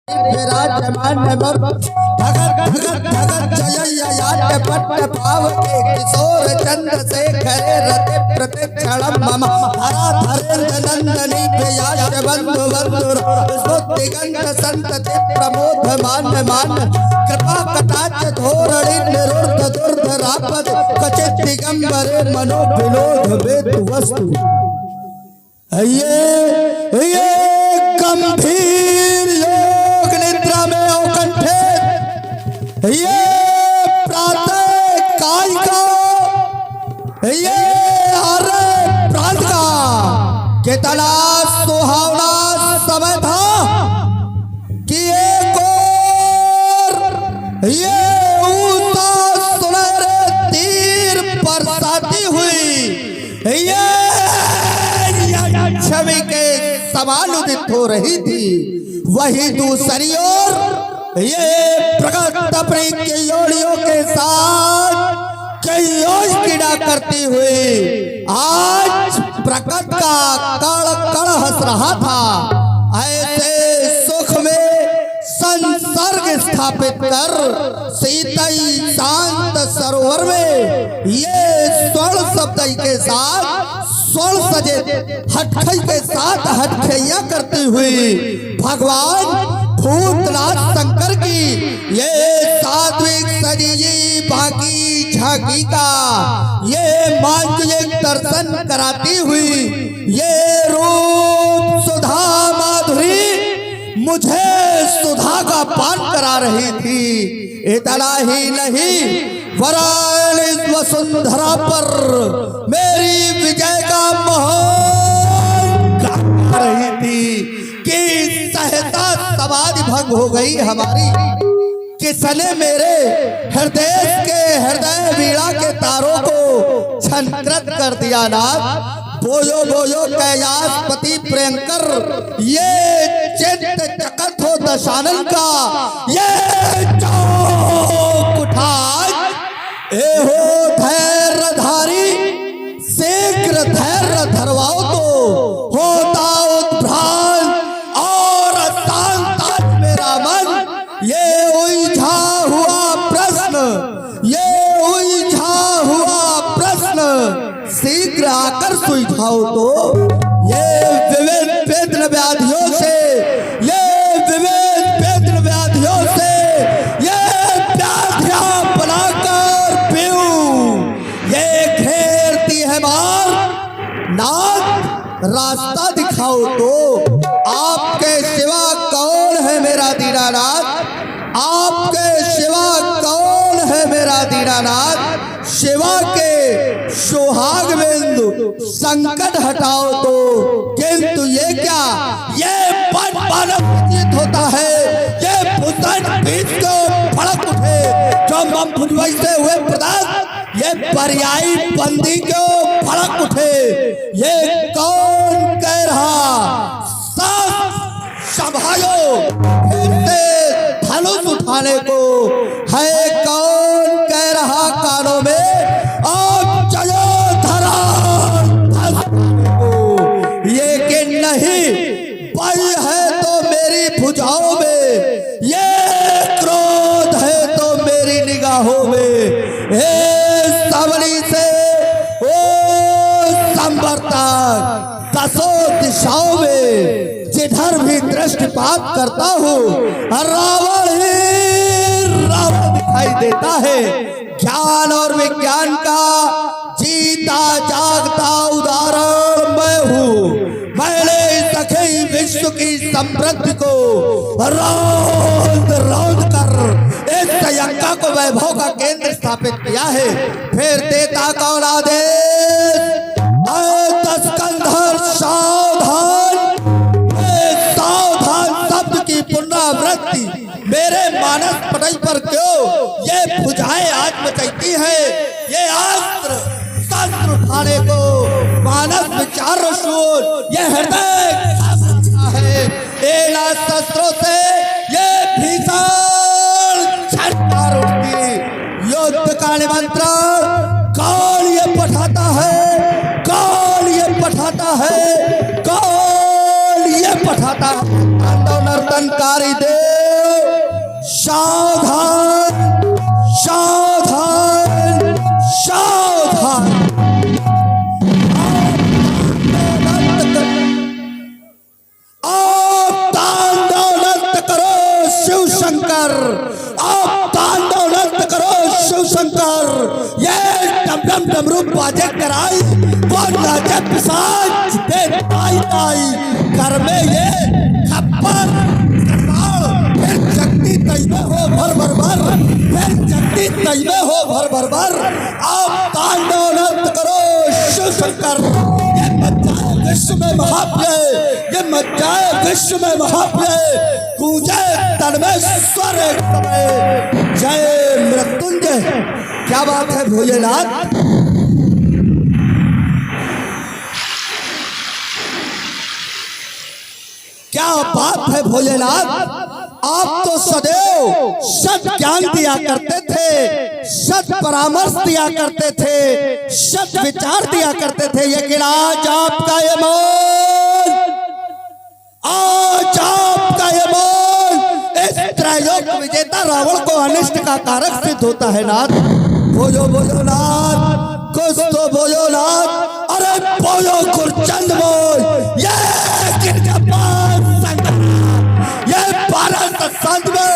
विराजमान मोर भगत भगत भगत जय याद पट पाव के किशोर चंद्र शेखर रति प्रतिक्षणम मम हरा धरेन्द्र नंदनी प्रियाश बंधु बंधुर दिगंत संतति प्रमोद मान मान कृपा कटाक्ष धोरणी निरुद्ध दुर्ध रापद कचित दिगंबरे मनो विनोद वेद वस्तु ये गंभीर योग निद्रा में अवकंठित ये प्रातः काल का ये हर प्रांत का कितना सुहावना समय था कि एक और ये ऊंचा सुनहरे तीर बरसाती हुई ये छवि के समान उदित हो रही थी। वही दूसरी ओर ये प्रकट अपनी कियोड़ियों के साथ कई क्रीड़ा करती हुई आज प्रकट का कड़ कड़ हंस रहा था। ऐसे सुख में संसर्ग स्थापित कर शीतल शांत सरोवर में ये स्वर्ण शब्द के साथ स्वर्ण सजे हटखई के साथ हटखैया करती हुई भगवान भूतनाथ शंकर की ये सात्विक सजी बाकी झांकी का ये मांगलिक दर्शन कराती हुई ये रूप सुधा माधुरी मुझे सुधा का पान करा रही थी। इतना ही नहीं वरान वसुंधरा पर मेरी विजय का महान गा रही थी कि सहसा समाधि भंग हो गई हमारी। किसने मेरे हृदय के हृदय वीणा के तारों को छंकृत कर दिया नाथ। बोयो बोयो कैलाशपति प्रियंकर ये चित्त चकत हो दशानन का ये चौक उठा ए हो धैर्यधारी शीघ्र धैर्य धरवाओ तो होता उद्भ्रांत और शांत आज मेरा मन ये उलझा हुआ प्रश्न शीघ्र आकर सुलझाओ तो ये विविध वेदन व्याधियों से ये विविध वेदन व्याधियों से ये व्याधियां बनाकर पीऊं ये घेरती है मार नाथ रास्ता दिखाओ तो आपके सिवा कौन है मेरा दीनानाथ। आपके सिवा कौन है मेरा दीनानाथ। शिवा के सुहाग बिंदु संकट हटाओ तो किंतु ये क्या ये पन होता है ये भूषण बीच को फड़क उठे जो मम भुजवई से हुए प्रदान ये पर्यायी बंदी को फड़क उठे ये कौन कह रहा संभालो धनुष उठाने को है कौन कह रहा कानों में अब चलो धरा ये कि नहीं बल है तो मेरी भुजाओं में ये क्रोध है तो मेरी निगाहों में सबरी से ओ संवर्तक दसों दिशाओं में जिधर भी दृष्टिपात करता हूँ रावण ही रावण दिखाई देता है। ज्ञान और विज्ञान का जीता जागता उदाहरण मैं हूँ। मैंने सखी विश्व की समृद्धि को रौंद रौंद कर इस संयंका को वैभव का केंद्र स्थापित किया है। फिर देता कौन आदेश दस्कंधर सावधान शब्द की पुनरावृत्ति मेरे मानस पटल पर क्यों ये भुजाएं आज मचाती है। ये अस्त्र शस्त्र उठाने को मानस विचार रसूल ये हृदय है एला शस्त्रों से ये भीषण झटकार उठती युद्ध का निमंत्रण कौन ये पठाता है कौन ये पठाता है कौन ये पठाता नर्तनकारी दे आप तांडव नृत्य करो शिव शंकर। ये डम डम डमरू बाजे कराई वो नाचे पिशाच दे ताई ताई घर में ये खप्पर फिर जगती तैबे हो भर भर भर, फिर जगती तैबे हो भर भर भर। आप तांडव नृत्य करो शिव शंकर। ये मचाए विश्व में महाप्रिय, ये मचाए विश्व में महाप्रिय, गूंजे तन में स्वर एक समय। जय मृत्युंजय। क्या बात है भोलेनाथ। क्या बात है भोलेनाथ। आप तो सदैव सत ज्ञान दिया करते थे, सत परामर्श दिया करते थे, सत विचार दिया करते थे। लेकिन आज आपका ये मौन, आज आपका ये मौन इस त्रैलोक विजेता रावण को अनिष्ट का कारक सिद्ध होता है नाथ। बोलो बोलो नाथ, कुछ तो बोलो नाथ। अरे बोलो गुरचंद बोल। ये संत में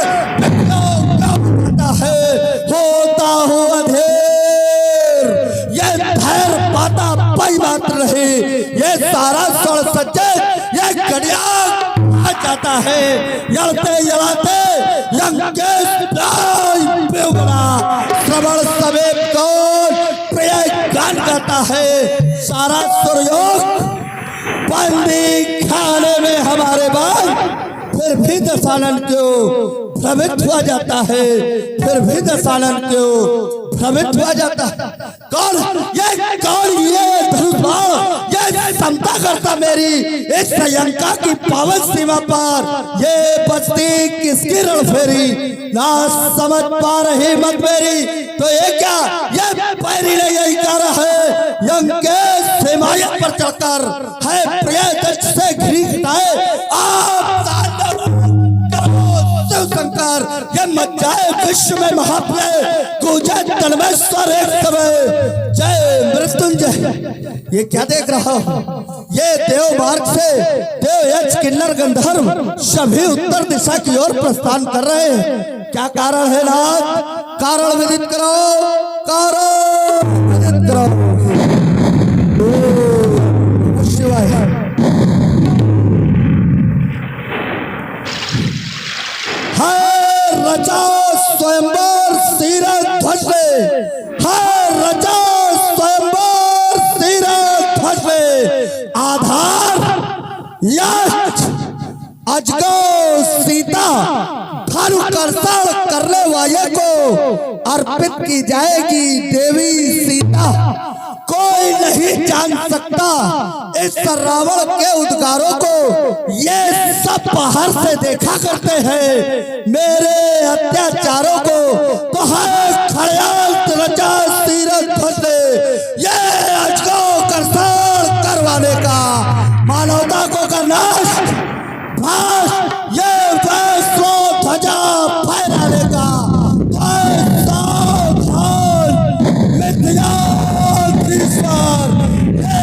है होता हो अधेर, ये धैर्य पाता पाई बात रहे। ये सारा सड़ सज्जे ये गड़िया आ जाता है। यलते यलाते लंकेश श्रवण सवेद कौन प्रिय गान गाता है। सारा सुरयोग बंदी खाने में हमारे बाद फिर भी दशानन क्यों भ्रमित हुआ जाता है, फिर भी दशानन क्यों भ्रमित हुआ जाता है। कौन ये धनुष ये क्षमता करता मेरी इस श्रीलंका की पावन सीमा पर। ये बस्ती किसकी रणफेरी ना समझ पा रही मत मेरी। तो ये क्या ये पैरी ने यही कहा है। लंकेश हिमालय पर चढ़कर है प्रिय दक्ष से घिरी घटाए। आप शंकर ये मचाए विश्व में महाप्रिय, गूंजे तन्मेश्वर एक समय। जय मृत्युंजय। ये क्या देख रहा हूं। ये देव मार्ग से देव यक्ष किन्नर गंधर्व सभी उत्तर दिशा की ओर प्रस्थान कर रहे हैं। क्या कारण है नाथ। कारण विदित करो, कारण विदित करो। शिवाय रचा स्वयंवर सीरत ध्वजे, हर रचा स्वयंवर सीरत ध्वजे। आधार यक्ष अजगौ सीता धनु कर्षण करने वाले को अर्पित की जाएगी देवी सीता। कोई नहीं जान सकता इस रावण के उद्गारों को। ये सब बाहर से देखा करते हैं मेरे अत्याचारों को। तो है खड़याल रचा सीरत ध्वजे, ये अजगौ कर्षण करवाने का, मानवता को का नाश भाष, ये वैष्णो ध्वजा फहराने का।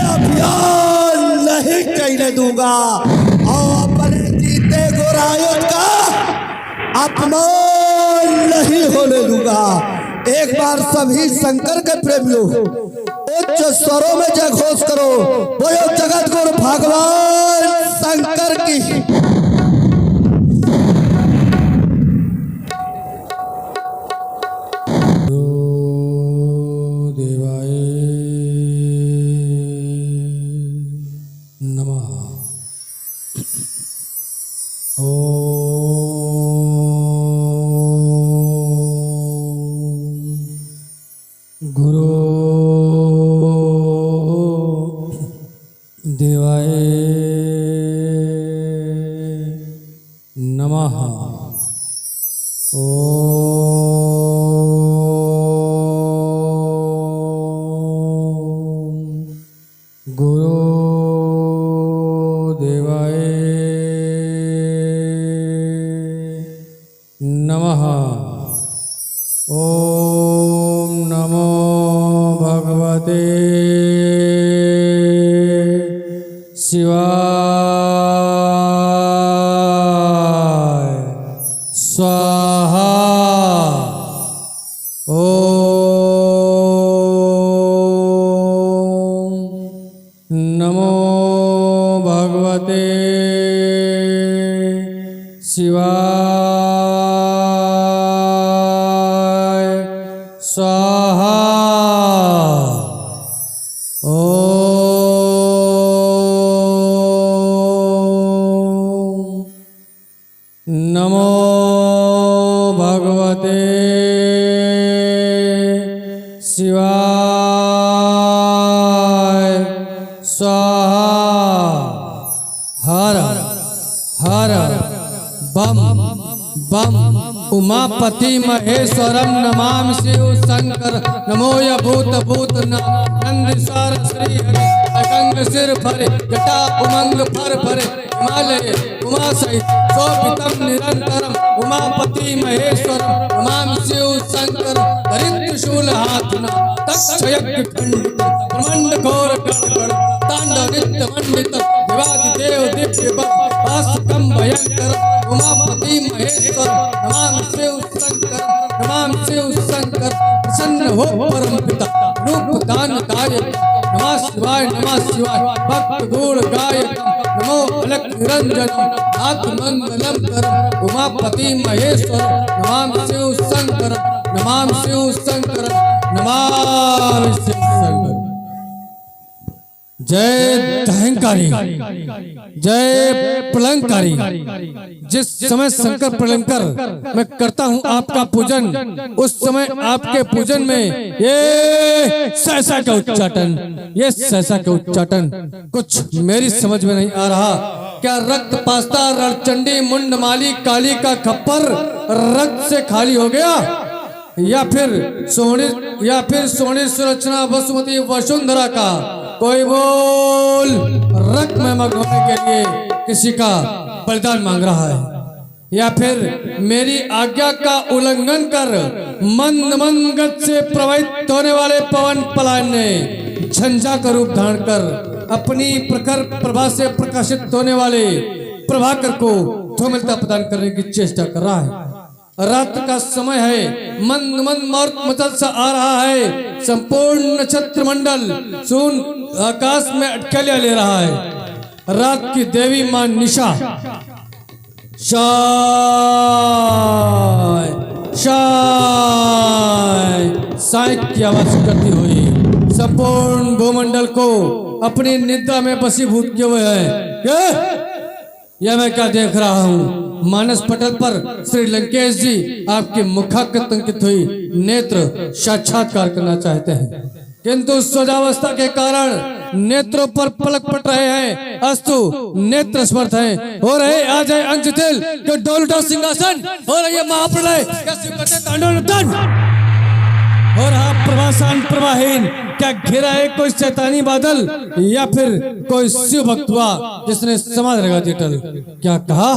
अभियान नहीं चलने दूंगा और अपने जीते गोरायुध का अपमान नहीं होने दूंगा। एक बार सभी शंकर के प्रेमियों उच्च स्वरों में जय घोष करो। बोलो जगत गुरु भगवान शंकर की। देवाय नमः। गुरु देवाय नमः। ओम नमो भगवते शिवाय। स्वाहा। स्वाहा। नमो भगवते शिवाय स्वाहा। हर हर बम बम उमापति महेश्वरम नमामि शिव शंकर। नमो य भूत भूत नंदीश्वर श्री हरि अगंग सिर फरे जटा उमंग फर फरे हिमालय उमा सहित शोभितम निरंतरम उमापति महेश्वरम नमामि शिव शंकर। धरित्र शूल हाथना तक्ष यज्ञ खंडित ब्रह्मांड घोर गण तांडव नित्य मंडित देवादि देव दिव्य वास्तुकम भयंकर उमापति महेश्वर नमामि शिव शंकर। नमामि शिव शंकर। प्रसन्न हो परम पिता रूप दान दायक नमः शिवाय भक्त गुण गायक नमो अलख निरंजन आत्मंगलम कर उमापति महेश्वर नमामि शिव शंकर। नमामि शिव शंकर। नमामि शिव शंकर। जय दहंकारी जय प्रलंकारी। जिस समय शंकर प्रलंकर मैं करता हूँ आपका पूजन, उस समय आपके पूजन में ये सहसा का उच्चाटन, ये सहसा का उच्चाटन कुछ मेरी समझ में नहीं आ रहा। क्या रक्त पास्ता रणचंडी मुंडमाली काली का खप्पर रक्त से खाली हो गया, या फिर सोनी सुरचना वसुमती वसुंधरा का कोई बोल रक्त में मग्न होने के लिए किसी का बलिदान मांग रहा है, या फिर मेरी आज्ञा का उल्लंघन कर मंद मंद गति से प्रवाहित होने वाले पवन पलायन ने झंझा का रूप धारण कर अपनी प्रखर प्रभा से प्रकाशित होने वाले प्रभाकर को धूमिलता प्रदान करने की चेष्टा कर रहा है। रात का समय है, मंद मंद मौत मचल सा आ रहा है। संपूर्ण नक्षत्र मंडल सुन आकाश में अटकलियां ले रहा है। रात की देवी मां निशा शाय शाय साय की आवाज करती हुई संपूर्ण भूमंडल को अपनी निद्रा में बसीभूत किए हुए है। यह मैं क्या देख रहा हूँ? मानस पटल पर श्री लंकेश जी आपके मुखाकृत हुई नेत्र साक्षात्कार करना चाहते हैं, किंतु स्वजावस्था के कारण नेत्रों पर पलक पट रहे हैं, अस्तु नेत्र स्मर्थ हैं। हो रहे आ जाए अंशतिल के डोलटा सिंहासन, हो रही है महाप्रलय तांडव नर्तन, हो रहा प्रभासान प्रवाहीन। क्या घिरा है कोई शैतानी बादल, या फिर कोई शिव भक्त हुआ जिसने समाधि लगा दी अटल? क्या कहा?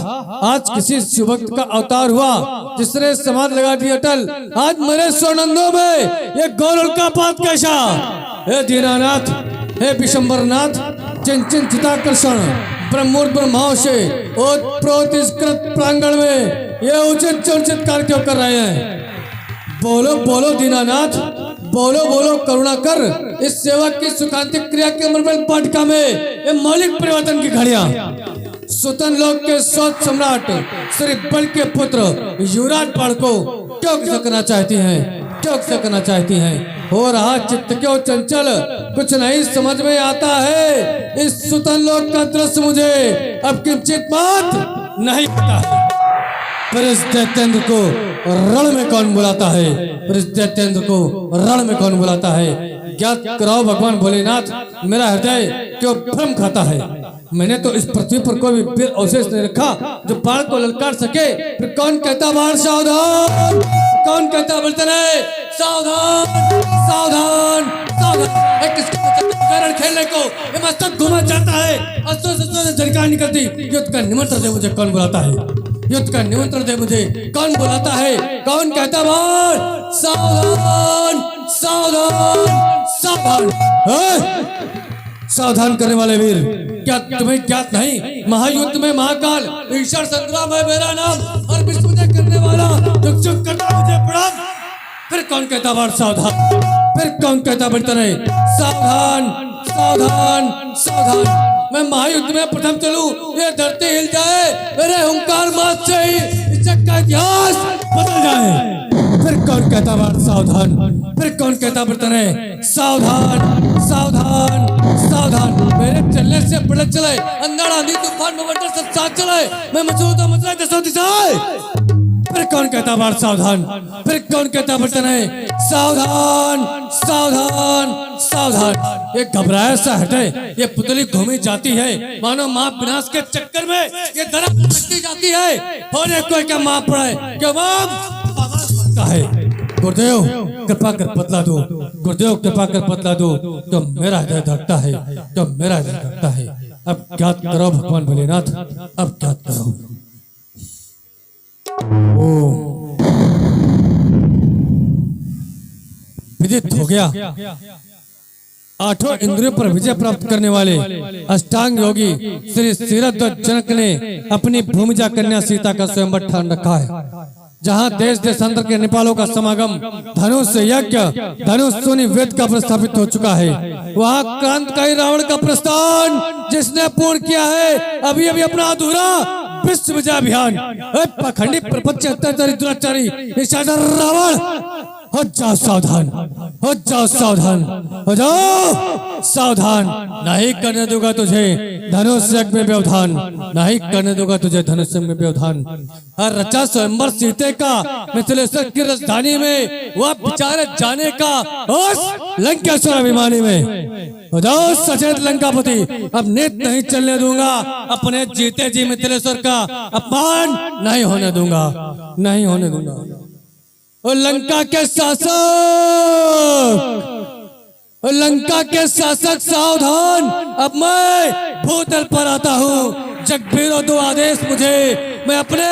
आज किसी शिव भक्त का अवतार हुआ जिसने समाधि लगा दी अटल। आज मेरे सोनंदों में ये गौरव का पात कैसा? हे दीनानाथ, हे विशंबरनाथ, चिंचिन चिताकर्षण ब्रह्मोर्ध ब्रह्माओं से ओतप्रोत प्रांगण में ये उचित चर्चित कार्य क्यों कर रहे हैं? बोलो बोलो दीनानाथ, बोलो बोलो करुणा कर। इस सेवक की सुखांतिक क्रिया के मर्मल पाटिका में ये मौलिक परिवर्तन की घड़ियां सुतन लोक के सौत सम्राट श्री बल के पुत्र युवराज पाल को क्यों करना चाहती हैं, क्यों करना चाहती हैं? हो रहा चित्त क्यों चंचल, कुछ नहीं समझ में आता है। इस सुतन लोक का दृश्य मुझे अब किंचित बात नहीं पता है। पर इस दैत्येंद्र को रण में कौन बुलाता है? पर इस दैत्येंद्र को रण में कौन बुलाता है? ज्ञात कराओ भगवान भोलेनाथ, मेरा हृदय क्यों भ्रम खाता है। मैंने तो इस पृथ्वी पर कोई भी वीर अवशेष नहीं रखा जो बाढ़ को ललकार सके। फिर कौन कहता बाढ़ सावधान, कौन कहता बलतन है सावधान सावधान सावधान। कारण खेलने को ये मस्तक घुमा जाता है, अस्त्रों से झलकार निकलती। युद्ध का निमंत्रण दे मुझे कौन बुलाता है? युद्ध का निमंत्रण दे मुझे कौन बुलाता है? कौन कहता बाढ़ सावधान सावधान सावधान। सावधान करने वाले वीर, क्या तुम्हें ज्ञात नहीं? महायुद्ध में महाकाल ईश्वर संग्राम है मेरा नाम, और विश्व करने वाला जुग जुग करता मुझे प्रणाम। फिर कौन कहता बाढ़ सावधान, फिर कौन कहता बलतन है सावधान सावधान सावधान। मैं महायुद्ध में प्रथम चलूं, ये धरती हिल जाए, मेरे हुंकार मात से ही इस जग का इतिहास बदल जाए। फिर कौन कहता बात सावधान, फिर कौन कहता बर्तन है सावधान सावधान सावधान। मेरे चलने से पलट चले, अंधड़ आंधी तूफान बवंडर सब साथ चले, मैं मचलूं तो मचला दसों दिशाएं। फिर कौन कहता बात सावधान, फिर कौन कहता बर्तन है सावधान सावधान सावधान। ये घबराया सा हटे, ये पुतली घूमी जाती है मानो माँ विनाश के चक्कर में ये दरख्त लटकती जाती है। होने कोई क्या माँ पड़े क्यों माँ है। गुरुदेव कृपा कर बदला दो, गुरुदेव कृपा कर बदला दो। तो मेरा हृदय धड़कता है, तो मेरा हृदय धड़कता है। अब ज्ञात करो भगवान भोलेनाथ, अब ज्ञात करो। विदित हो गया, आठों इंद्रियों पर विजय प्राप्त करने वाले अष्टांग योगी श्री क्षीरध्वज जनक ने अपनी भूमिजा कन्या सीता का स्वयंवर ठान रखा है। जहाँ देश देशांतर के नेपालों का समागम, धनुष यज्ञ, धनुष सोनी वेद का प्रस्थापित हो चुका है। वहाँ क्रांतिकारी रावण का प्रस्थान जिसने पूर्ण किया है अभी अभी अपना अधूरा विश्व विजय अभियान। पाखंडी प्रपंच अत्याचारी दुराचारी निशाचर रावण, हो जाओ सावधान, हो जाओ सावधान, हो जाओ सावधान। नहीं करने दूंगा तुझे धनुष यज्ञ में व्यवधान, नहीं करने दूंगा तुझे धनुष यज्ञ में व्यवधान। हर रचा स्वयंवर सीते का मिथिलेश्वर की राजधानी में, वह बेचारे जाने का उस लंकेश्वर अभिमानी में। हो जाओ सचेत लंकापति, अब नेत नहीं चलने दूंगा, अपने जीते जी मिथिलेश्वर का अपमान नहीं होने दूंगा, नहीं होने दूंगा। और लंका के शासक, और लंका के शासक सावधान, अब मैं भूतल पर आता हूँ। जगभीरों दो आदेश मुझे, मैं अपने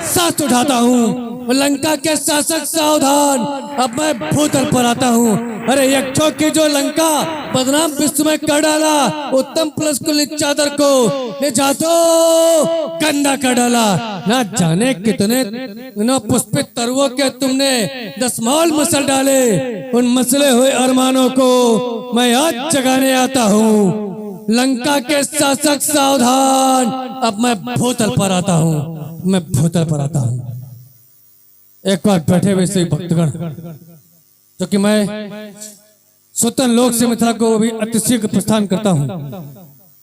साथ उठाता हूँ। लंका के शासक सावधान, अब मैं भूतल पर आता हूँ। अरे यक्षों की जो लंका बदनाम विश्व में कर डाला, उत्तम प्लस कुल चादर को ले जातो गंदा कर डाला। ना जाने कितने न पुष्पित तरुओं के तुमने दसमौल मसल डाले, उन मसले हुए अरमानों को मैं आज जगाने आता हूँ। लंका के शासक सावधान, अब मैं भूतल पर आता हूँ, मैं भूतल पर आता हूँ। एक बार बैठे हुए से भक्तगण, जो कि मैं स्वतंत्र लोक से मिथिला को भी अतिशीघ्र प्रस्थान करता हूँ।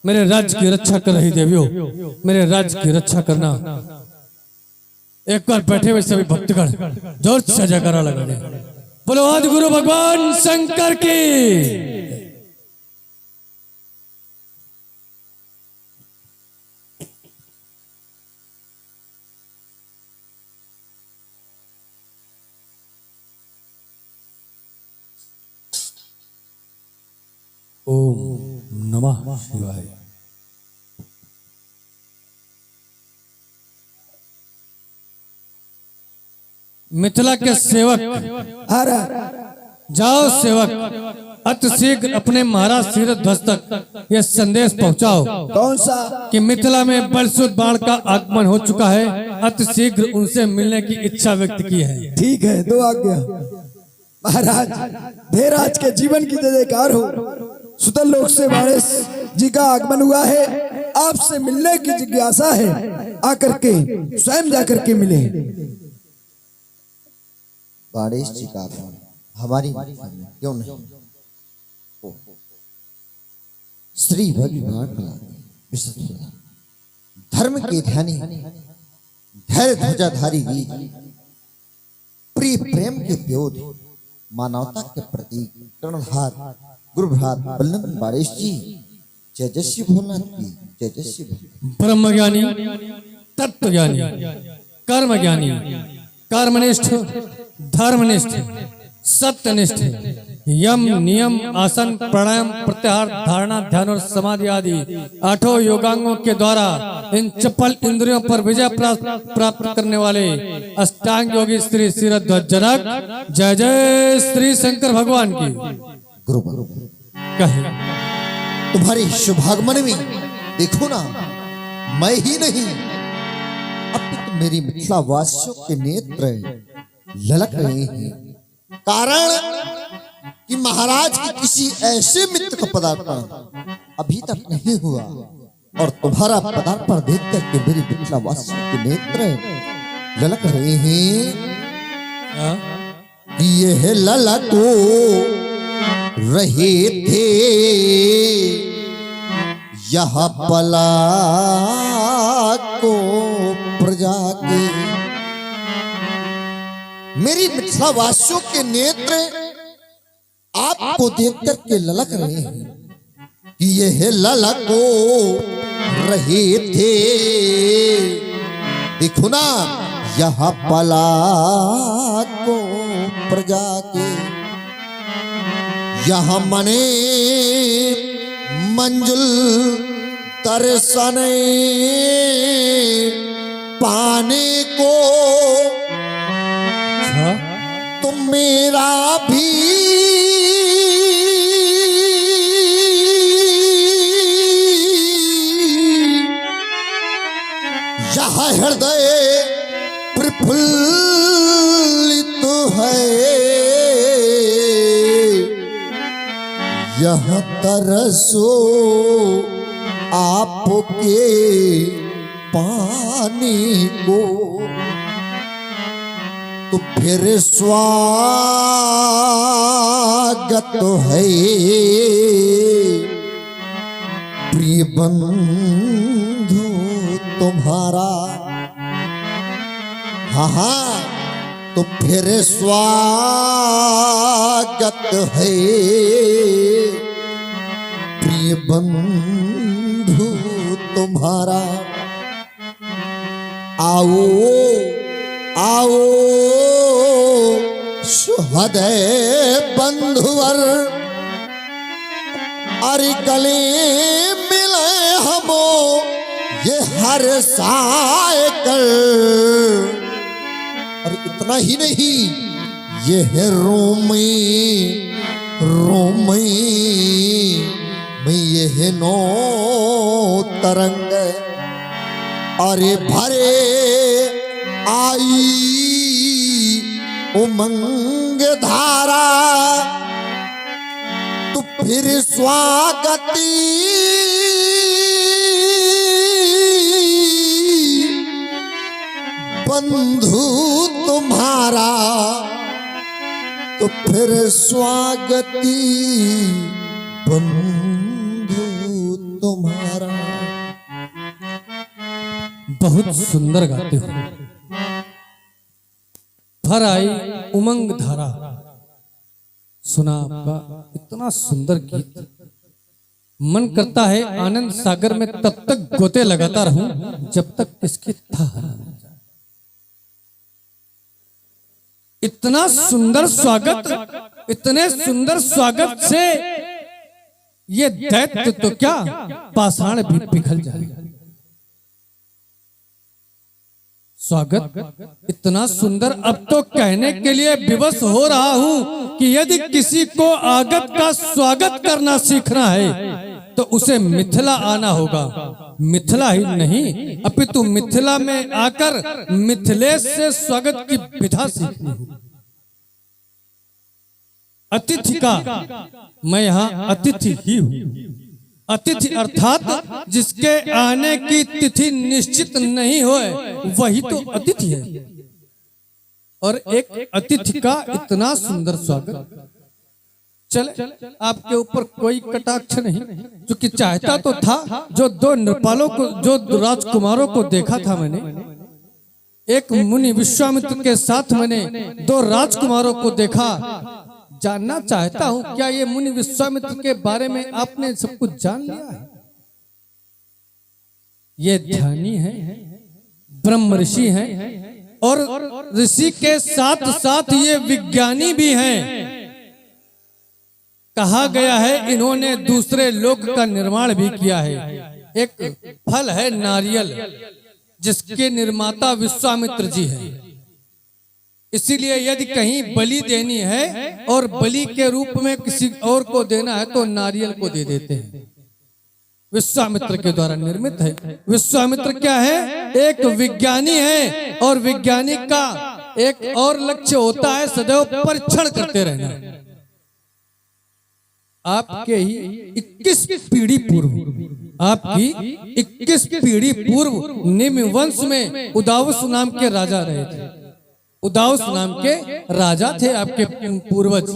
मेरे राज्य की रक्षा कर रही देवियों, मेरे राज्य की रक्षा करना। एक बार बैठे हुए सभी भक्तगण जोर से जयकारा लगा दे। बोलो आदि गुरु भगवान शंकर की। ओम नमः शिवाय। मिथिला के सेवक, जाओ सेवक, अतिशीघ्र अपने महाराज क्षीरध्वज तक यह संदेश पहुंचाओ। कौन सा? कि मिथिला में बलसुद बाढ़ का आगमन हो चुका है, अतिशीघ्र उनसे मिलने की इच्छा व्यक्त की है। ठीक है, दो आज्ञा। महाराज धेराज के जीवन की जयकार हो। सुतल लोक से वारिस जी का आगमन हुआ है, आपसे मिलने की जिज्ञासा है, आकर के स्वयं जाकर के मिले। वारिस जी का आगमन हमारी क्यों नहीं? श्री भगवान धर्म के ध्यानी, धैर्य ध्वजाधारी वीर, प्रिय प्रेम के प्योध, मानवता के प्रतीक कर्णधार गुरुभ्रात बल्लभ वारिस जी, तेजस्वी भोलेनाथ की तेजस्वी। ब्रह्म ज्ञानी, तत्व ज्ञानी, कर्म ज्ञानी, कर्मनिष्ठ, धर्मनिष्ठ, सत्यनिष्ठ, यम नियम आसन प्राणायाम प्रत्याहार धारणा ध्यान और समाधि आदि आठों योगांगों के द्वारा इन चपल इंद्रियों पर विजय प्राप्त करने वाले अष्टांग योगी श्री क्षीरध्वज जनक, जय जय श्री शंकर भगवान की। गुरु कहे तुम्हारे शुभागमन में देखो ना, मैं ही नहीं अब तो मेरी मिथिला वासियों के नेत्र ललक रहे हैं। कारण कि महाराज के किसी ऐसे मित्र का पदार्पण अभी तक नहीं हुआ, और तुम्हारा पदार्पण देख कर के मेरी मिथिला वासियों के नेत्र ललक रहे हैं हाँ? कि यह ललको रहे थे यह पला को प्रजा के। मेरी मिथिला वासियों के नेत्र आपको देख करके ललक रहे हैं कि यह ललको रहे थे। देखो ना, यह पला को प्रजा के, यह मने मंजुल तरसने पाने को अच्छा? तुम मेरा भी यह हृदय प्रफुल्लित है, यह तरसो आपके पानी को। तो फिर स्वागत है प्रिय बंधु तुम्हारा। हाँ, तो फिर स्वागत है प्रिय बंधु तुम्हारा। आओ आओ सुहृदय बंधुवर, अरे गले मिले हमो ये हर सायकल। और इतना ही नहीं, ये है रोमी रोमी में ये है नो तरंग, अरे भरे आई उमंग धारा। तो फिर स्वागती बंधु तुम्हारा। तो फिर स्वागती बंधु तुम्हारा। बहुत सुंदर गाते हो। भर आई उमंग धारा, सुना आपका इतना सुंदर गीत। मन करता है आनंद सागर में तब तक गोते लगाता रहूं जब तक इसकी था। इतना सुंदर स्वागत, इतने सुंदर स्वागत से ये दैत्य तो क्या पाषाण भी पिघल जाएगा। स्वागत इतना सुंदर, अब तो कहने के लिए विवश हो रहा हूं कि यदि किसी को आगत का स्वागत करना सीखना है तो उसे मिथिला आना होगा। मिथिला ही नहीं अपितु मिथिला में आकर मिथिलेश से स्वागत की विधा सीखनी होगी। अतिथि का, मैं यहाँ अतिथि ही हूँ। अतिथि अर्थात जिसके आने की तिथि निश्चित नहीं होए वही तो अतिथि है। और एक अतिथि का इतना सुंदर स्वागत। चले, आपके ऊपर कोई कटाक्ष नहीं, क्योंकि चाहता तो था जो दो नृपालों को, जो राजकुमारों को देखा था मैंने, एक मुनि विश्वामित्र के साथ मैंने दो राजकुमारों को देखा। जानना चाहता हूं क्या ये मुनि विश्वामित्र के बारे में आपने सब कुछ जान लिया है? ये ध्यानी है, ब्रह्म ऋषि हैं और ऋषि के साथ साथ ये विज्ञानी भी हैं। कहा गया है इन्होंने दूसरे लोक का निर्माण भी किया है। एक फल है नारियल, जिसके निर्माता विश्वामित्र जी हैं। इसीलिए यदि कहीं बलि देनी है और बलि के रूप में किसी और को देना है तो नारियल को दे देते हैं। विश्वामित्र के द्वारा निर्मित है। विश्वामित्र क्या है? एक विज्ञानी है और विज्ञानी का एक और लक्ष्य होता है सदैव परीक्षण करते रहना। आपके ही 21 पीढ़ी पूर्व आपकी 21 पीढ़ी पूर्व निम्न वंश में उदावस नाम के राजा रहे थे। उदावस नाम के राजा थे आपके पूर्वज।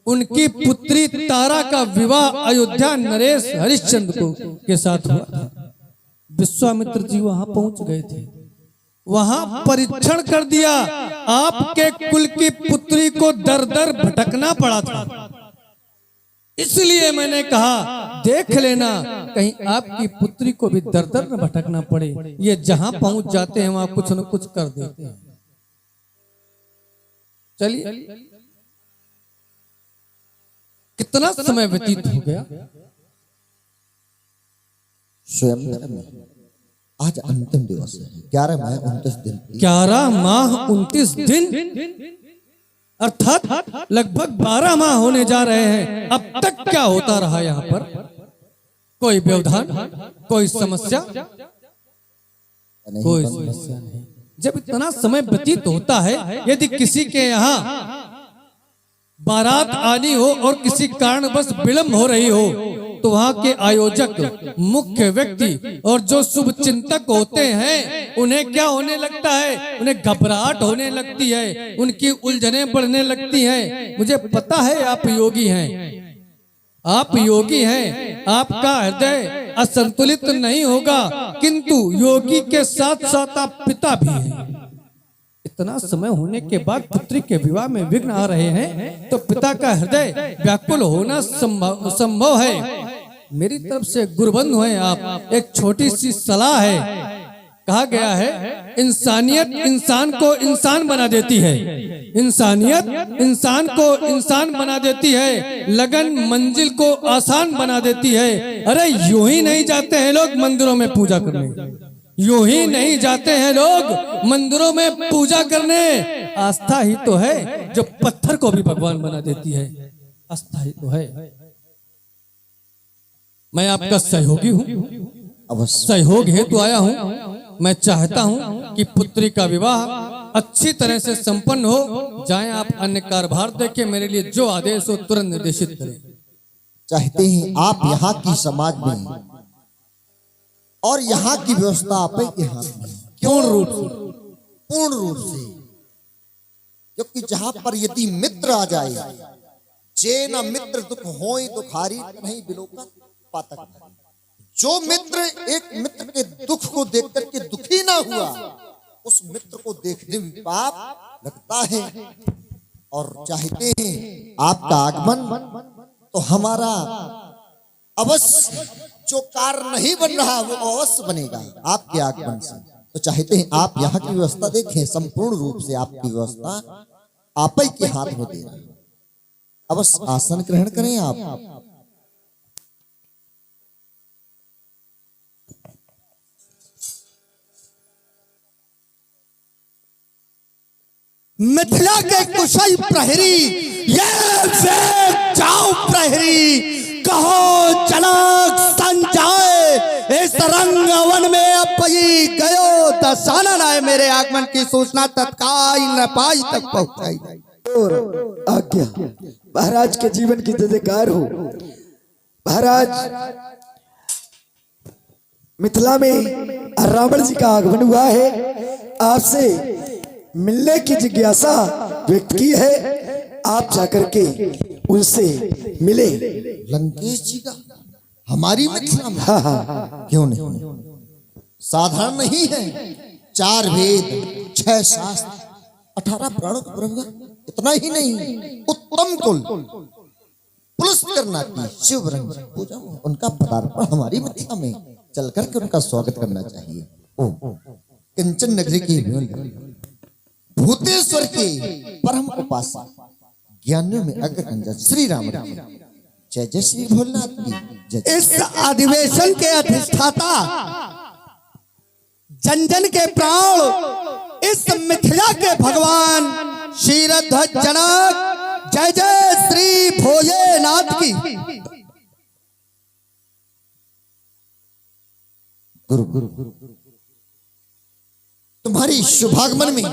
उनकी पुत्री तारा का विवाह अयोध्या नरेश हरिश्चंद्र को के साथ हुआ था। विश्वामित्र जी वहां पहुंच गए थे, वहां परीक्षण कर दिया। आपके कुल की पुत्री को दर दर भटकना पड़ा था, इसलिए मैंने कहा देख लेना कहीं आपकी पुत्री को भी दर दर न भटकना पड़े। ये जहां पहुंच जाते हैं वहां कुछ न कुछ कर देते हैं। चलिए, कितना समय व्यतीत हो गया। स्वयं आज अंतिम दिवस है, 11 माह 29 दिन। 11 माह 29 दिन अर्थात लगभग 12 माह होने जा रहे हैं। अब तक क्या होता रहा यहाँ पर? कोई व्यवधान, कोई समस्या? कोई समस्या नहीं। जब इतना समय व्यतीत होता है, यदि किसी के यहाँ बारात आनी हो और किसी कारणवश विलंब हो रही हो, तो वहाँ के आयोजक, मुख्य व्यक्ति और जो शुभ चिंतक होते हैं, उन्हें क्या होने लगता है? उन्हें घबराहट होने लगती है, उनकी उलझने बढ़ने लगती हैं। मुझे पता है आप योगी हैं, आप योगी हैं, आपका हृदय असंतुलित नहीं होगा, किंतु योगी के साथ साथ आप पिता भी हैं। इतना समय होने के बाद पुत्री के विवाह में विघ्न आ रहे हैं, तो पिता का हृदय व्याकुल होना संभव है। मेरी तरफ से गुरुबंधु हैं आप, एक छोटी सी सलाह है। कहा गया है इंसानियत इंसान को इंसान बना देती है, इंसानियत इंसान को इंसान बना देती है, लगन मंजिल को आसान बना देती है। अरे यूं ही नहीं जाते हैं लोग मंदिरों में पूजा करने, यूं ही नहीं जाते हैं लोग मंदिरों में पूजा करने। आस्था ही तो है जो पत्थर को भी भगवान बना देती है, आस्था ही तो है। मैं आपका सहयोगी हूँ, सहयोग हेतु आया हूँ। मैं चाहता हूँ कि पुत्री का विवाह अच्छी तरह से संपन्न हो जाए। आप अन्य कार्यभार देके मेरे लिए जो आदेश हो तुरंत निर्देशित करें। चाहते हैं आप यहाँ की समाज में और यहाँ की व्यवस्था आप के हाथ में, पूर्ण रूप से। क्योंकि जहां पर यदि मित्र आ जाए, जे न मित्र दुख होय दुखारी नहीं बिलोका पातक। जो मित्र एक मित्र के दुख को देख करके दुखी ना हुआ, उस मित्र को देखने में पाप लगता है। और चाहते हैं आपका आगमन, तो हमारा अवश्य जो कार्य नहीं बन रहा वो अवश्य बनेगा आपके आगमन से। तो चाहते हैं आप यहाँ की व्यवस्था देखें, संपूर्ण रूप से आपकी व्यवस्था आप ही के हाथ में दे रहे हैं। अवश्य आसन ग्रहण करें आप। मिथिला के कुशल प्रहरी, ये वेद जाओ प्रहरी, कहो चलक संजाए इस रंगवन में अपई गयो दशानन आए। मेरे आगमन की सूचना तत्काल न पाई तक पहुंचाई। और आज्ञा महाराज के जीवन की जयकार हो। महाराज, मिथिला में रावण जी का आगमन हुआ है, आपसे मिलने की जिज्ञासा व्यक्त की है। आप जाकर के उनसे मिले। लंकेश जी का हमारी मिथिला में? हाँ। क्यों नहीं, साधारण नहीं है। 4 वेद, 6 शास्त्र, 18 प्राणों का प्रभु, इतना ही नहीं, उत्तम कुल पुलस्त करना की शिव रंग पूजा, उनका पदार्पण हमारी मिथिला में चल करके उनका स्वागत करना चाहिए। ओ कंचन नगरी की भूतेश्वर के परम उपासक, ज्ञानियों में अग्रगण्य श्री राम की जय जय, श्री भोलेनाथ की जय। इस अधिवेशन के अधिष्ठाता, जन जन के प्राण, इस मिथिला के भगवान क्षीरध्वज जनक जय जय श्री भोलेनाथ की। गुरु गुरु गुरु तुम्हारी शुभागमन में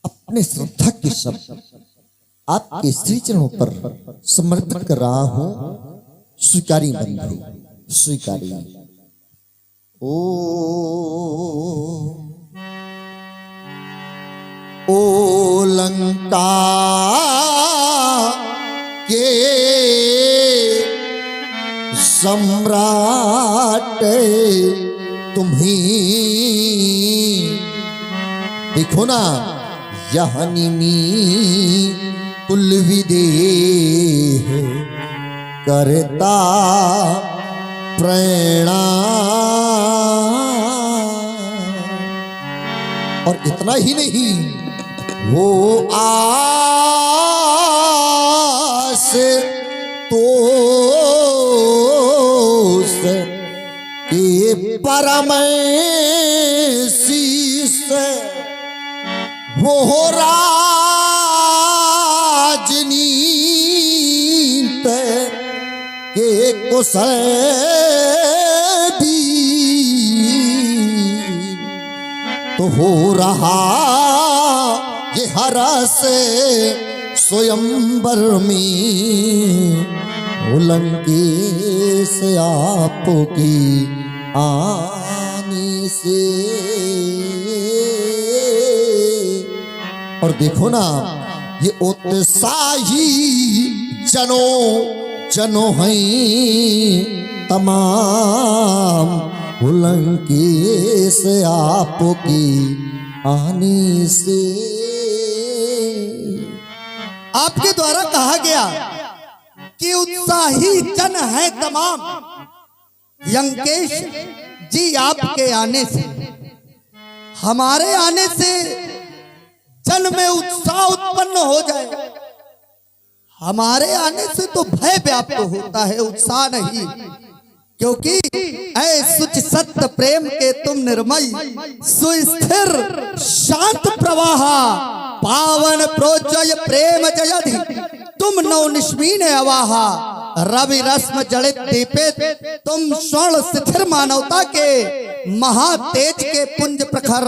अपने श्रद्धा के शब्द आपके श्री चरणों पर समर्पित कर रहा हूं। स्वीकारी बंधु स्वीकारी। ओ लंका के सम्राट तुम्ही देखो ना, यह निमी कुल विदेह करता प्रणाम। और इतना ही नहीं, वो आस तो के परम शीस वो राजनीत के कुशल भी तो हो रहा ये हरस स्वयंवर में उलंकेश आपकी आने से। और देखो ना, ये उत्साही जनो हैं तमाम उलंकेश आपकी आने से। आपके द्वारा कहा गया कि उत्साही जन है तमाम लंकेश जी आपके आने से। हमारे आने से जन में उत्साह उत्पन्न हो जाए। हमारे आने से तो भय व्याप्त होता है, उत्साह नहीं। क्योंकि ऐ सुच सत्य प्रेम के तुम निर्मल सुस्थिर शांत प्रवाह पावन प्रोजय प्रेम जयधि तुम नौ निष्मीन अवाहा रवि रश्म जड़ित दीपित तुम स्वर्ण शिथिर मानवता के महातेज के पुंज प्रखर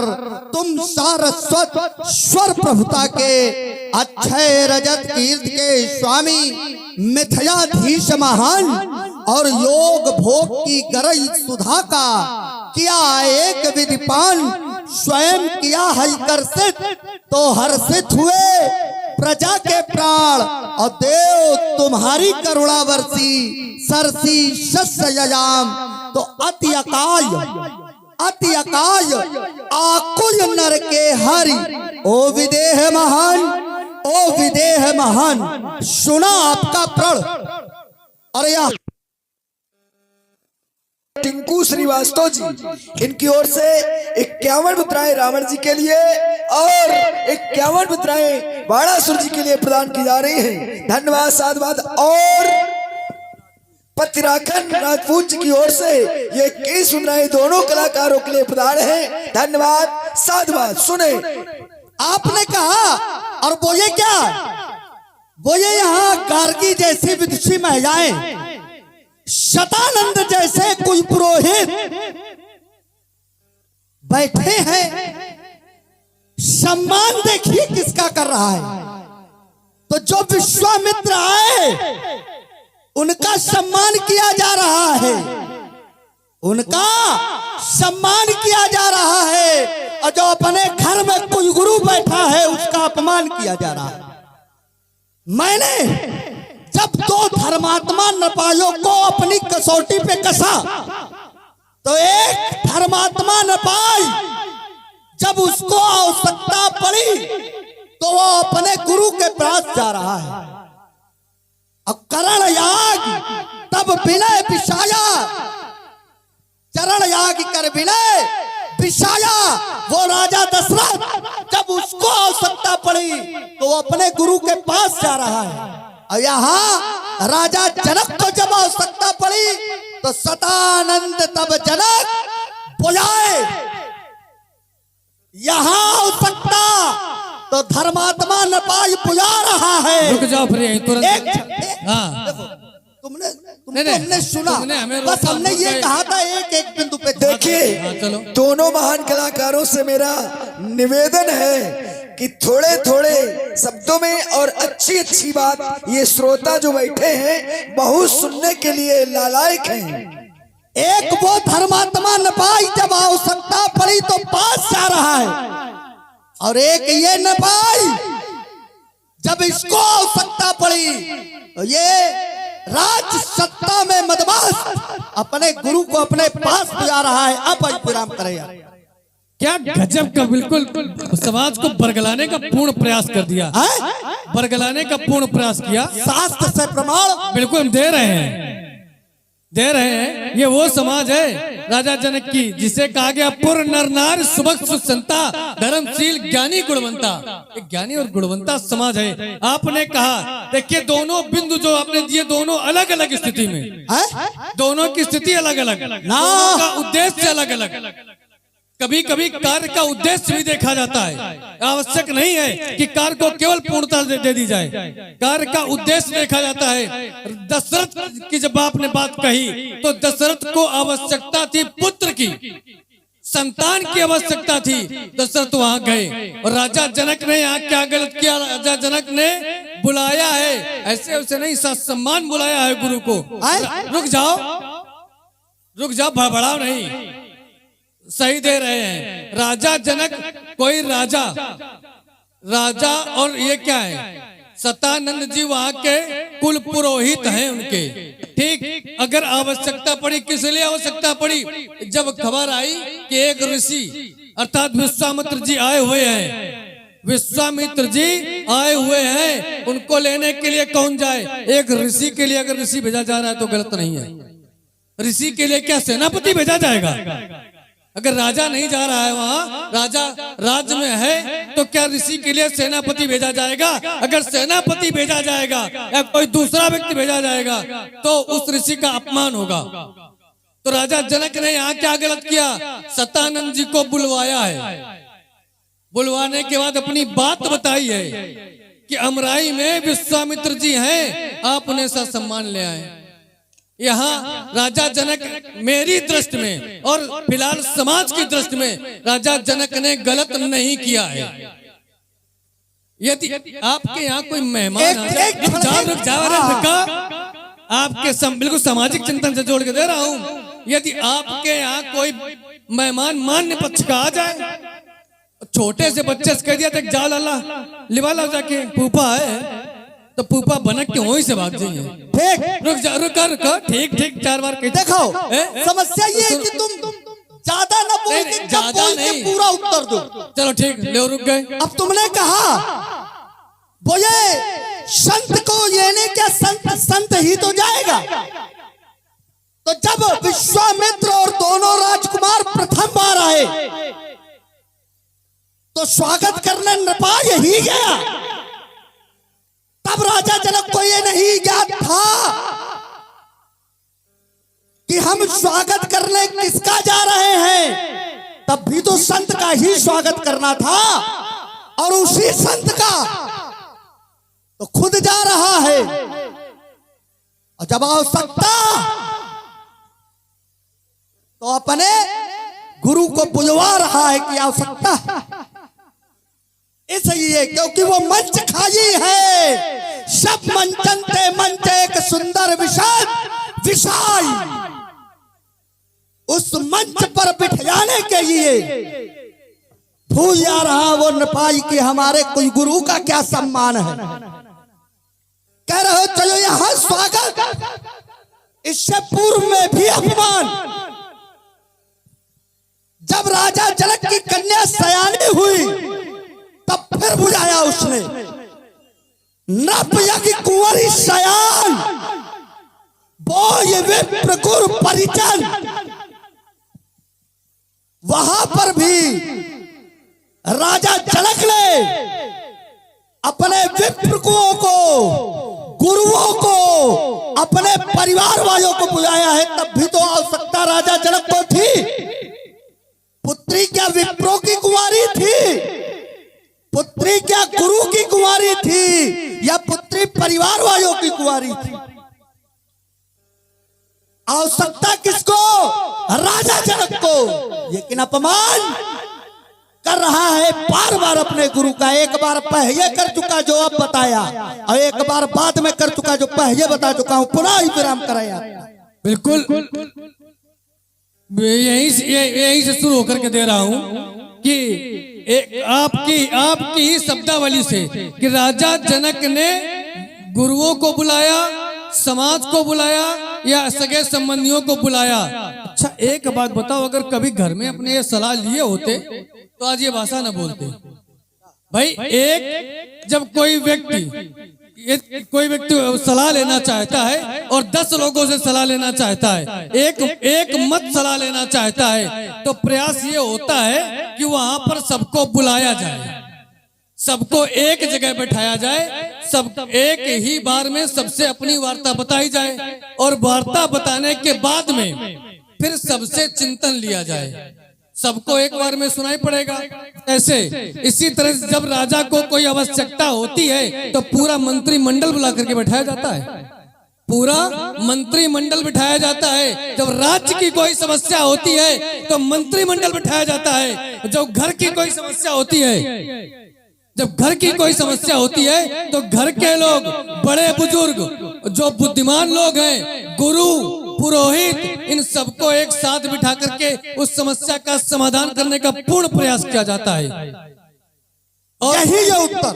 तुम सारस्वत स्वर प्रभुता के अक्षय रजत कीर्ति के स्वामी मिथयाधीश महान और योग भोग की गरज सुधा का किया एक विधिपान स्वयं किया हलकर्षित तो हर्षित हुए प्रजा के प्राण और देव तुम्हारी करुणा वर्षी सरसी शस्ययाम तो अति अकाय आकुल नर के हरि ओ विदेह महान सुना आपका प्रण। और यह टिंकू श्रीवास्तव जी, इनकी ओर से 51 मुद्राएं रावण जी के लिए और 51 मुद्राएं बाणासुर जी के लिए प्रदान की जा रही हैं। धन्यवाद, साधुवाद। और पतिराखंड राजपूत जी की ओर से ये 21 मुद्राएं दोनों कलाकारों के लिए प्रदान है। धन्यवाद, साधुवाद। सुने, आपने कहा और बोले क्या, बोले यहाँ गार्गी जैसी विदुषी महिलाएं, शतानंद जैसे कुल पुरोहित बैठे हैं। सम्मान देखिए किसका कर रहा है। तो जो विश्वामित्र आए उनका सम्मान किया जा रहा है, उनका सम्मान किया जा रहा है। और जो अपने घर में कुल गुरु बैठा है उसका अपमान किया जा रहा है। मैंने जब दो धर्मात्मा नपायों को अपनी कसौटी पे कसा तो एक धर्मात्मा नपाई जब उसको आवश्यकता पड़ी तो वो अपने गुरु के पास जा रहा है। अब करण याग तब विनय बिछाया, चरण याग कर विनय बिछाया। वो राजा दशरथ जब उसको आवश्यकता पड़ी तो वो अपने गुरु के पास जा रहा है। और यहाँ राजा जनक को जब आवश्यकता पड़ी तो सतानंद तब जनक बुलाए। यहाँ आवश्यकता तो धर्मात्मा नपाई बुला रहा है। रुक जाओ फिर यहीं तुरंत। हाँ, तुमने सुना, बस हमने ये कहा था एक एक बिंदु पे। देखिए, दोनों महान कलाकारों से मेरा निवेदन है कि थोड़े थोड़े शब्दों में और अच्छी अच्छी बात ये श्रोता जो बैठे हैं बहुत सुनने के लिए लालायक हैं। एक वो धर्मात्मा नपाई जब आवश्यकता पड़ी तो पास जा रहा है, और एक ये नपाई जब इसको आवश्यकता पड़ी तो ये राज सत्ता में मदमाश अपने गुरु को अपने पास बुला रहा है। अब विराम करें यार। क्या गजब का, बिल्कुल समाज को बरगलाने का पूर्ण प्रयास कर दिया, बरगलाने का पूर्ण प्रयास किया। शास्त्र से प्रमाण बिल्कुल हम दे रहे हैं। ये वो समाज है राजा जनक की जिसे कहा गया पुर नर नार सुबह सुसंता धर्मशील ज्ञानी गुणवंता। एक ज्ञानी और गुणवंता समाज है। आपने कहा देखिए दोनों बिंदु जो आपने दिए दोनों अलग अलग स्थिति में, दोनों की स्थिति अलग अलग, दोनों का उद्देश्य अलग अलग। कभी कभी कार्य का उद्देश्य भी देखा जाता है। आवश्यक नहीं है कि कार्य को केवल पूर्णता दे दी जाए, कार्य का उद्देश्य देखा जाता है। दशरथ की जब आपने बात कही तो दशरथ को आवश्यकता थी पुत्र की, संतान की आवश्यकता थी। दशरथ वहां गए और राजा जनक ने यहाँ क्या गलत किया? राजा जनक ने बुलाया है, ऐसे उसे नहीं, सम्मान बुलाया है गुरु को। रुक जाओ, भड़बड़ाओ नहीं, सही दे रहे हैं। राजा जनक कोई राजा और ये क्या है? सतानंद जी वहां के कुल पुरोहित हैं उनके, ठीक। अगर आवश्यकता पड़ी, किस लिए आवश्यकता पड़ी? जब खबर आई कि एक ऋषि अर्थात विश्वामित्र जी आए हुए हैं, विश्वामित्र जी आए हुए हैं, उनको लेने के लिए कौन जाए? एक ऋषि के लिए अगर ऋषि भेजा जा रहा है तो गलत नहीं है। ऋषि के लिए क्या सेनापति भेजा जाएगा? अगर राजा नहीं जा रहा है वहां, राजा राज्य में है, तो क्या ऋषि के लिए सेनापति भेजा जाएगा? अगर सेनापति भेजा जाएगा या कोई दूसरा व्यक्ति भेजा जाएगा तो उस ऋषि का अपमान होगा। तो राजा जनक ने यहाँ क्या गलत किया? सतानंद जी को बुलवाया है। बुलवाने के बाद अपनी बात बताई है कि अमराई में विश्वामित्र जी हैं, आप उन्हें सा सम्मान ले आए। यहाँ राजा जनक मेरी दृष्टि में और फिलहाल समाज की दृष्टि में राजा जनक ने गलत नहीं किया है। यदि आपके यहाँ कोई मेहमान आपके बिल्कुल सामाजिक चिंतन से जोड़ के दे रहा हूँ, यदि आपके यहाँ कोई मेहमान मान्य पक्ष का आ जाए, छोटे से बच्चे से कह दिया था जाओ लाला लिवा ला जाके फूफा है, तो फूफा बनक के वहीं से भाग जाइए। ठीक, रुका, ठीक 4 बार कह। देखो समस्या ये है कि तुम ज्यादा ना बोल के ज्यादा नहीं, पूरा उत्तर दो। चलो ठीक, ले रुक गए। अब तुमने कहा बोले संत को लेने क्या संत ही तो जाएगा। तो जब विश्वामित्र और दोनों राजकुमार प्रथम बार आए तो स्वागत करने नृपाय ही गया। तब राजा जनक को ये नहीं ज्ञात था कि हम स्वागत करने किसका जा रहे हैं। तब भी तो संत का ही स्वागत करना था, और उसी संत का तो खुद जा रहा है। और जब आवश्यकता तो अपने गुरु को बुलवा रहा है कि आवश्यकता, इसलिए क्योंकि वो मंच खाली है। सब मंचन ते मंच एक सुंदर विशाल उस मंच पर बिठाने के लिए भूल जा रहा वो नपाई कि हमारे कोई गुरु का क्या सम्मान है। कह रहे हो चलो यहाँ स्वागत, इससे पूर्व में भी अपमान। जब राजा जनक की कन्या सयानी हुई तब फिर बुलाया उसने, नृपयज्ञ कुंवरी सयान बोय विप्र गुरु परिजन। वहां पर भी राजा जनक ने अपने विप्रकुओं को, गुरुओं को, अपने परिवार वालों को बुलाया है। तब भी तो आवश्यकता राजा जनक को थी। पुत्री क्या विप्रों की कुंवारी थी? पुत्री क्या गुरु की कुंवारी थी? या पुत्री परिवार वालों की कुंवारी थी? आवश्यकता किसको? राजा जनक को। लेकिन अपमान कर रहा है बार बार अपने गुरु का। एक बार पहले कर चुका जो अब बताया, और एक बार बाद में कर चुका जो पहले बता चुका हूँ, पुनः ही विराम कराया। बिल्कुल यही से शुरू होकर के दे रहा हूँ कि आपकी ही शब्दावली से कि राजा जनक ने गुरुओं को बुलाया, समाज को बुलाया या सगे संबंधियों को बुलाया। अच्छा एक बात बताओ, अगर कभी घर में अपने ये सलाह लिए होते तो आज ये भाषा न बोलते। भाई एक जब कोई व्यक्ति सलाह लेना चाहता है और 10 लोगों से सलाह लेना चाहता है, एक मत सलाह लेना चाहता है, तो प्रयास ये होता है कि वहां पर सबको बुलाया जाए, सबको एक जगह बैठाया जाए, सब एक ही बार में सबसे अपनी वार्ता बताई जाए और वार्ता बताने के बाद में फिर सबसे चिंतन लिया जाए। सबको एक बार में सुनाई पड़ेगा ऐसे। इसी तरह से जब राजा को कोई आवश्यकता होती है तो पूरा मंत्रिमंडल बुला करके बैठाया जाता है, पूरा मंत्रिमंडल बिठाया जाता है। जब राज्य की कोई समस्या होती है तो मंत्रिमंडल बिठाया जाता है। जब घर की कोई समस्या होती है, जब घर की कोई समस्या होती है तो घर के लोग, बड़े बुजुर्ग, जो बुद्धिमान लोग हैं, गुरु, पुरोहित, इन सबको एक साथ बिठा करके उस समस्या का समाधान करने का पूर्ण प्रयास किया जाता है। और यही ये उत्तर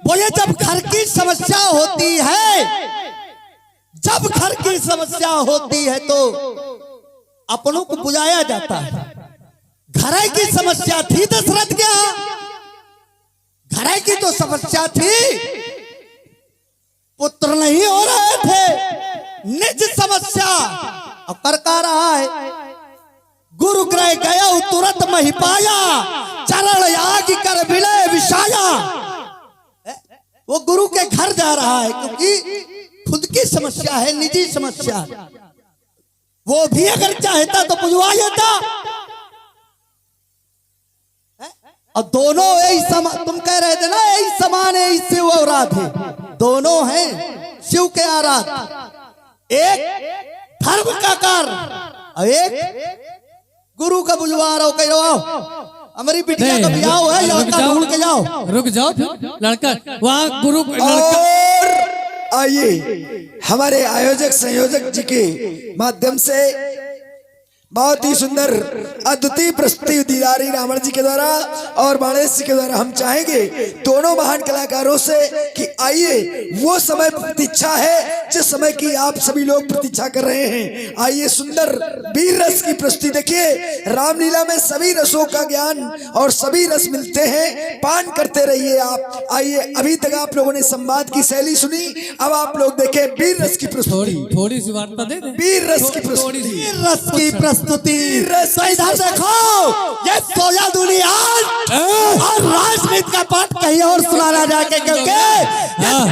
बोले, जब घर की समस्या होती है, जब घर की समस्या होती है तो अपनों को बुलाया जाता है। घर की समस्या थी दशरथ क्या, घर की तो समस्या थी, पुत्र नहीं हो रहे थे, निज समस्या अब कर रहा है। गुरु ग्रह गया तुरंत मही पाया, चरण याग कर विलय विषाया। वो गुरु के घर जा रहा है क्योंकि खुद की समस्या है, निजी समस्या। वो भी अगर चाहता तो बुझवा लेता। और दोनों यही तुम कह रहे थे ना, यही समान है, शिव और राधे दोनों हैं शिव के आराध। एक धर्म का कार्य और एक गुरु का बुझवा रहा हो, कह रहा हो हमारी बिटिया का ब्याह है, लड़का ढूंढ के जाओ। रुक जाओ, लड़का वहाँ गुरु और आइए हमारे आयोजक संयोजक जी के माध्यम से बहुत ही सुंदर अद्वितीय प्रस्तुति दी जा रही रावण जी के द्वारा और बाणेश जी के द्वारा। हम चाहेंगे दोनों महान कलाकारों से कि आइए, वो समय प्रतीक्षा है जिस समय की आप सभी लोग प्रतीक्षा कर रहे हैं। आइए सुंदर वीर रस की प्रस्तुति देखिए। रामलीला में सभी रसों का ज्ञान और सभी रस मिलते हैं, पान करते रहिए आप। आइए, अभी तक आप लोगों ने संवाद की शैली सुनी, अब आप लोग देखें वीर रस की प्रस्तुति। थोड़ी सी वार्ता दे दे। वीर रस की प्रस्तुति, वीर रस की प्रस्तुति। तो इधर देखो, ये सोया दुनिया और राजनीति का पाठ कहीं और सुनाना जाके, क्योंकि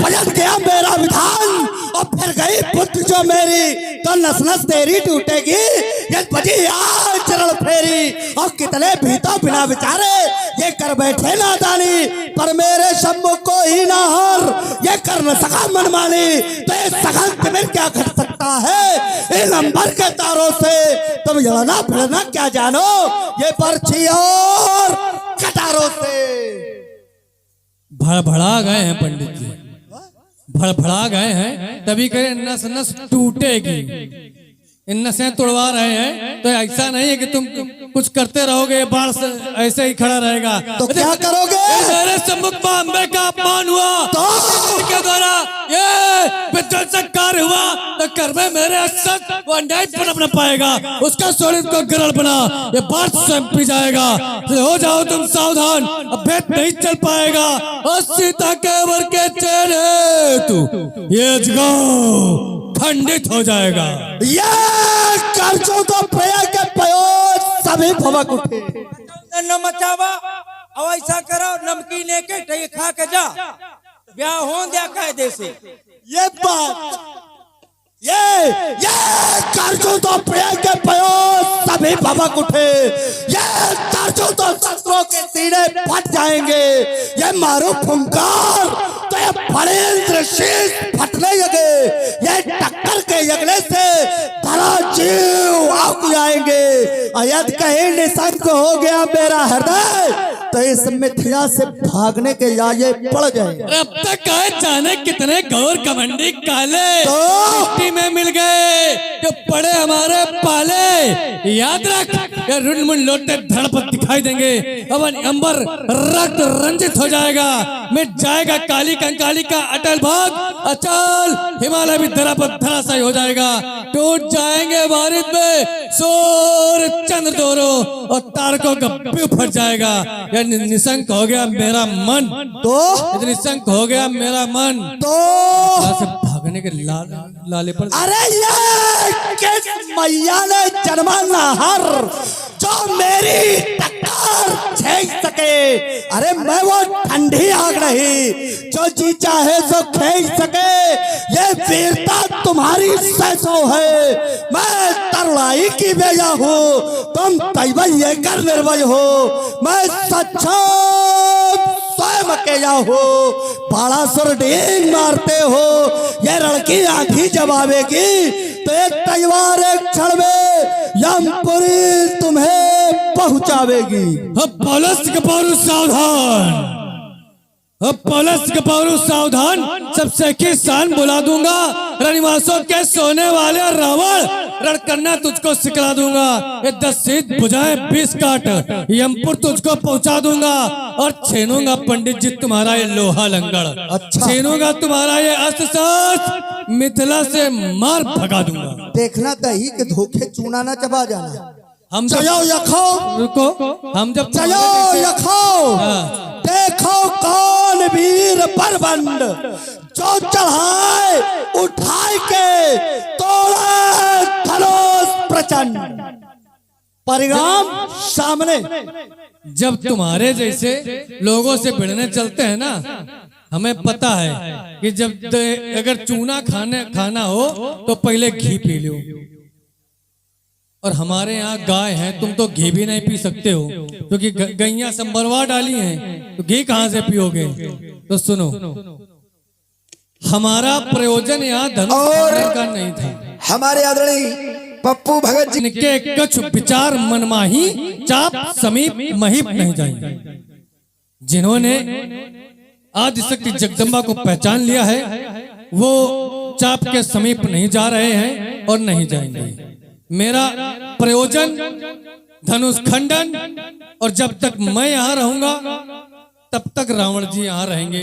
बदल गया मेरा विधान और फिर गई बुद्ध जो मेरी, तो नस नस तेरी टूटेगी। ये बजी आज चरण फेरी और कितने भी तो बिना विचारे ये कर बैठे नादानी, पर मेरे सम्मुख को ही ना हर ये कर न सका मनमानी। तो ये सगंत में क्या कर सकता है इन अंबर के तारों से, तुम जलना फिरना क्या जानो ये पर्ची और कटारों से। भड़भड़ा गए हैं पंडित जी, भड़भड़ा गए हैं, तभी कहे नस नस टूटेगी। इन नसें तोड़वा रहे हैं तो ऐसा नहीं है कि तुम कुछ करते रहोगे, बाढ़ से ऐसे ही खड़ा रहेगा। तो क्या करोगे? मेरे सम्मुख में अम्बे का अपमान हुआ तो के द्वारा ये विध्वंसकार हुआ तो कर में मेरे असत वो अन्याय पनप न पाएगा, उसका शरीर को गरल बना, ये बाढ़ स्वयं पी जाएगा। हो जाओ तुम सावधान, अब भेद नहीं चल पाएगा। और सीता के वर के चेहरे तू ये जगाओ खंडित हो जाएगा। ये कर्जों तो प्रया के पयोज सभी भवक उठे। न मचावा, अब ऐसा करो नमकीन एक खा के जा, ब्याह हो दिया कायदे से। ये बात ये कर्जों तो प्रया के पयोज सभी भवक उठे। ये कर्जों तो शस्त्रों के सीने फट जाएंगे। ये मारो फुंकार तो ये फड़ेंद्र शीश फटने लगे। ये टक्कर के लगने से धरा जीव आग जाएंगे। यदि कहीं निशंक हो गया मेरा हृदय तो इस मिथ्या से भागने के लाये पड़ जाएंगे। अरे अब तक कहे जाने कितने गौर कमंडी काले तो मिट्टी में मिल गए जो पड़े हमारे पाले। याद रख ये रुनमुन लोटे धड़ पर दिखाई देंगे। अब अंबर रक्त रंजित हो जाएगा, मिट जाएगा काली कंकाली का अटल भाग। अचल हिमालय भी धरा पर धराशायी हो जाएगा। टूट जाएंगे बारिश में सूर्य चंद्र दोनों और तारकों का व्यू फट जाएगा। यह निशंक हो गया मेरा मन, तो निशंक हो गया मेरा मन। तो यहाँ से भागने के लाले पर अरे ये किस मैया ने जन्मा नहर जो मेरी टक्कर छेक सके। अरे मैं वो ठंडी आग नहीं जो जी चाहे सो खींच सके। ये वीरता तुम्हारी सैसो है, मैं तरुणाई की बेजा हूँ, तुम तैवय कर निर्भय हो। मैं सक्षम स्वयं अकेला हो, बड़ा सुर डींग मारते हो। ये लड़की आंखी जब आवेगी तो एक तलवार एक क्षण में यमपुरी तुम्हें पहुंचावेगी। अब पुलिस के पारू सावधान, अब पुलिस के पारू सावधान। सबसे किसान बुला दूंगा, रनिवासों के सोने वाले रावण रण करना तुझको सिखला दूंगा। ये 10 सीध बुझाए 20 काट यमपुर तुझको पहुंचा दूंगा और छीनूंगा पंडित जी तुम्हारा ये लोहा लंगड़। अच्छा। छीनूंगा तुम्हारा ये अस्त्र शस्त्र, मिथिला से मार भगा दूंगा। देखना दही के धोखे चूना ना चबा जाना। हम चलो यखो, रुको, हम जब चलो यखो, देखो कौन वीर बलवंत जो चढ़ाए उठाए के तोड़े धनुष प्रचंड। परिणाम सामने। जब तुम्हारे जैसे लोगों से भिड़ने चलते हैं ना, हमें पता है कि जब अगर चूना खाना हो तो पहले घी पी लो। और हमारे यहाँ गाय है, तुम तो घी भी नहीं पी सकते हो क्योंकि गैया संबरवा डाली हैं, तो घी कहाँ से पियोगे। तो सुनो, हमारा प्रयोजन यहाँ धनुष का नहीं था। हमारे आदरणीय पप्पू भगत जी के कुछ विचार मनमाही चाप समीप महीप नहीं जाएंगे। जिन्होंने आदिशक्ति जगदम्बा को पहचान लिया है वो चाप के समीप नहीं जा रहे हैं और नहीं जाएंगे। मेरा प्रयोजन धनुष खंडन, और जब तक मैं यहाँ रहूंगा तब तक रावण जी यहाँ रहेंगे,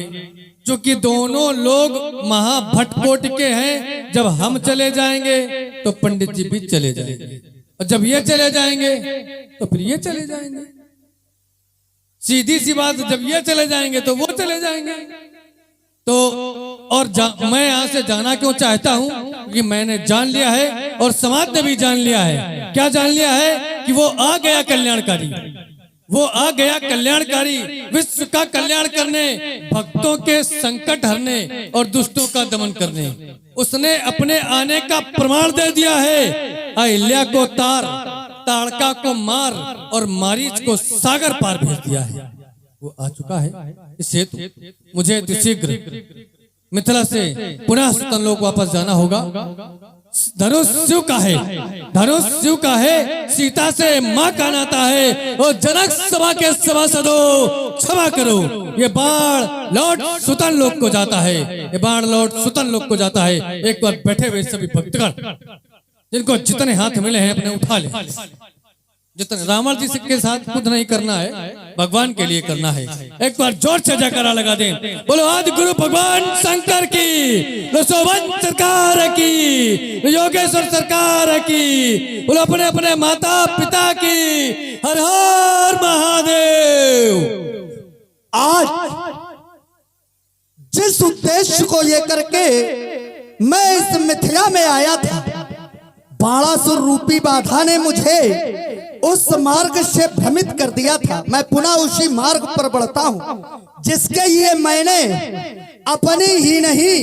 क्योंकि दोनों लोग महाभटकोट के हैं। जब हम चले जाएंगे तो पंडित जी भी चले जाएंगे, और जब ये चले जाएंगे तो फिर ये चले जाएंगे। सीधी सी बात, जब ये चले जाएंगे तो वो चले जाएंगे। तो और मैं यहाँ से जाना क्यों चाहता हूँ, क्योंकि मैंने जान लिया है और समाज ने भी जान लिया है। क्या जान लिया है कि वो आ गया कल्याणकारी, वो आ गया कल्याणकारी, विश्व का कल्याण करने, भक्तों के संकट हरने और दुष्टों का दमन करने। उसने अपने आने का प्रमाण दे दिया है। अहिल्या को तार, ताड़का को मार और मारीच को सागर पार भेज दिया है। वो आ चुका है। इस हेतु मुझे शीघ्र मिथिला से पुनः सुतनलोक वापस जाना होगा। धनुष शिव का है, धनुष शिव का है, सीता से माँ का नाता है। और जनक सभा के सभासदों क्षमा करो, ये बाण लौट सुतन लोक को जाता है, ये बाण लौट सुतन लोक को जाता है। एक बार बैठे हुए सभी भक्तगण जिनको जितने हाथ मिले हैं अपने उठा ले। जितने रावण जी के साथ खुद नहीं करना है, भगवान के लिए करना है। एक बार जोर से जयकारा लगा दें, बोलो आदि गुरु भगवान शंकर की, सोवन सरकार की, योगेश्वर सरकार की, बोलो अपने अपने माता पिता की। हर हर महादेव। आज जिस उद्देश्य को लेकर के मैं इस मिथिला में आया था, बाणासुर रूपी बाधा ने मुझे उस मार्ग से भ्रमित कर दिया था। मैं पुनः उसी मार्ग पर बढ़ता हूं जिसके लिए मैंने अपनी ही नहीं,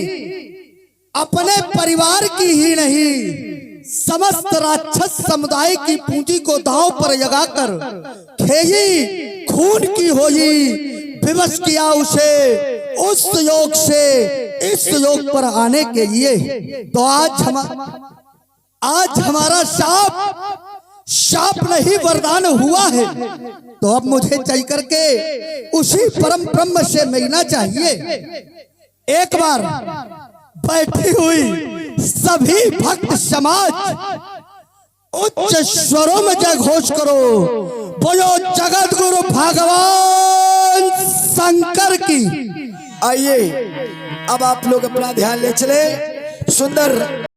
अपने परिवार की ही नहीं, समस्त राक्षस समुदाय की पूंजी को दांव पर लगाकर खेई खून की होई विवश किया उसे उस योग से इस योग पर आने के लिए। तो आज हमारा शाप नहीं वरदान हुआ है, तो अब मुझे चल करके उसी परम ब्रह्म से मिलना चाहिए। एक बार बैठी हुई सभी भक्त समाज उच्च स्वरों में जय घोष करो, बोलो जगत गुरु भगवान शंकर की। आइए अब आप लोग अपना ध्यान ले चले। सुंदर